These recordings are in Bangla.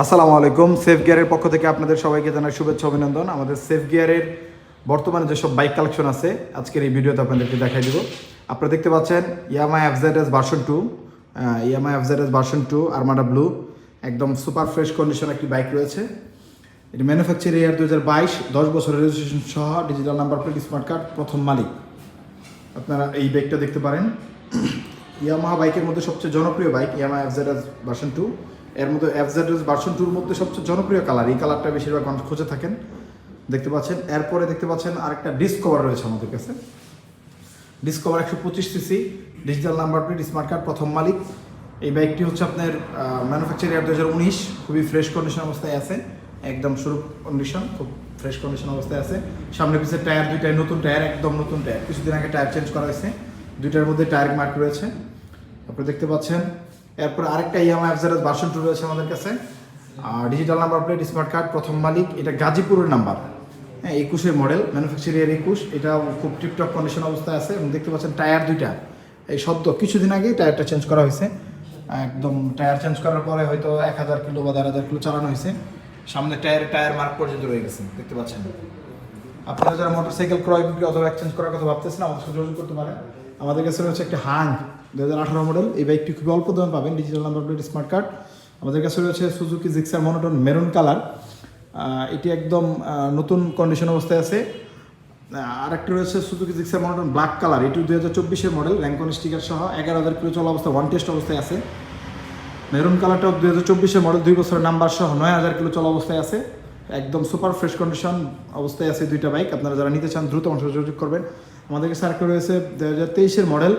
আসসালামু আলাইকুম। সেফ গিয়ারের পক্ষ থেকে আপনাদের সবাইকে জানাই শুভেচ্ছা অভিনন্দন। আমাদের সেফ গিয়ারের বর্তমানে যেসব বাইক কালেকশন আছে আজকের এই ভিডিওতে আপনাদেরকে দেখাই দিব। আপনারা দেখতে পাচ্ছেন Yamaha FZS version 2, Yamaha FZS version 2 Armada blue, একদম সুপার ফ্রেশ কন্ডিশন একটি বাইক রয়েছে। এটি ম্যানুফ্যাকচার ইয়ার 2022, 10 বছরের রেজিস্ট্রেশন সহ digital number plate, smart card, প্রথম মালিক। আপনারা এই বাইকটা দেখতে পারেন। ইয়ামাহা বাইকের মধ্যে সবচেয়ে জনপ্রিয় বাইক ইয়ামাহা এফজেডএস ভার্সন 2। এর মধ্যে এফজেডএস ভার্সন 2-র মধ্যে সবচেয়ে জনপ্রিয় কালার, এই কালারটা বেশিরভাগ মানুষ খুঁজে থাকেন, দেখতে পাচ্ছেন। এরপরে দেখতে পাচ্ছেন আরেকটা ডিসকভার রয়েছে আমাদের কাছে। Discover 125 CC, digital number plate, smart card, প্রথম মালিক। এই বাইকটি হচ্ছে আপনার ম্যানুফ্যাকচার ইয়ার 2019, খুবই ফ্রেশ কন্ডিশন অবস্থায় আছে, একদম শুরু কন্ডিশন, খুব ফ্রেশ কন্ডিশন অবস্থায় আছে। সামনে পিছের টায়ার দুইটাই নতুন টায়ার, একদম নতুন টায়ার, কিছুদিন আগে টায়ার চেঞ্জ করা হয়েছে। দুইটার মধ্যে টায়ার মার্ক রয়েছে, আপনারা দেখতে পাচ্ছেন। এরপর আরেকটা ইয়ামাহা এফজেডএস ভার্সন 2 রয়েছে আমাদের কাছে, digital number plate, smart card, প্রথম মালিক। এটা গাজীপুরের নাম্বার, হ্যাঁ, 21-এর মডেল, ম্যানুফ্যাকচার ইয়ার 21। এটা খুব টিপটপ কন্ডিশন অবস্থায় আছে এবং দেখতে পাচ্ছেন টায়ার দুইটা এই সদ্য কিছুদিন আগেই টায়ারটা চেঞ্জ করা হয়েছে। একদম টায়ার চেঞ্জ করার পরে হয়তো 1000 কিলো বা 1500 কিলো চালানো হয়েছে। সামনে টায়ার মার্ক পর্যন্ত রয়ে গেছে, দেখতে পাচ্ছেন। আপনারা যারা মোটরসাইকেল ক্রয় বিক্রি অথবা এক্সচেঞ্জ করার কথা ভাবতেছেন, আমাদের সাথে যোগাযোগ করতে পারেন। আমাদের কাছে রয়েছে একটা হাং 2018 মডেল, এই বাইকটি খুবই অল্প দামে পাবেন, digital number plate, smart card. আমাদের কাছে রয়েছে Suzuki Gixxer monotone maroon colour, এটি একদম নতুন কন্ডিশন অবস্থায় আছে। আরেকটি রয়েছে Suzuki Gixxer monotone black colour, এটি 2024-এর মডেল, র্যাঙ্কন স্টিকার সহ, 11,000 কিলো চলা অবস্থা, ওয়ান টেস্ট অবস্থায় আছে। মেরুন কালারটাও 2024-এর মডেল, 2 বছরের নাম্বার সহ, 9,000 কিলো চলা অবস্থায় আছে, একদম সুপার ফ্রেশ কন্ডিশন অবস্থায় আছে দুইটা বাইক। আপনারা যারা নিতে চান দ্রুত আমার সাথে যোগাযোগ করবেন। আমাদের কাছে আরেকটা রয়েছে 2023-এর model,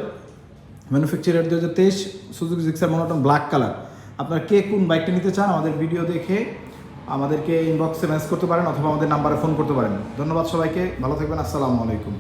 manufacture 2023, Suzuki Gixxer monotone black colour. আপনারা কে কোন বাইকটা নিতে চান আমাদের ভিডিও দেখে আমাদেরকে ইনবক্সে মেসেজ করতে পারেন অথবা আমাদের নাম্বারে ফোন করতে পারেন। ধন্যবাদ সবাইকে, ভালো থাকবেন, আসসালামু আলাইকুম।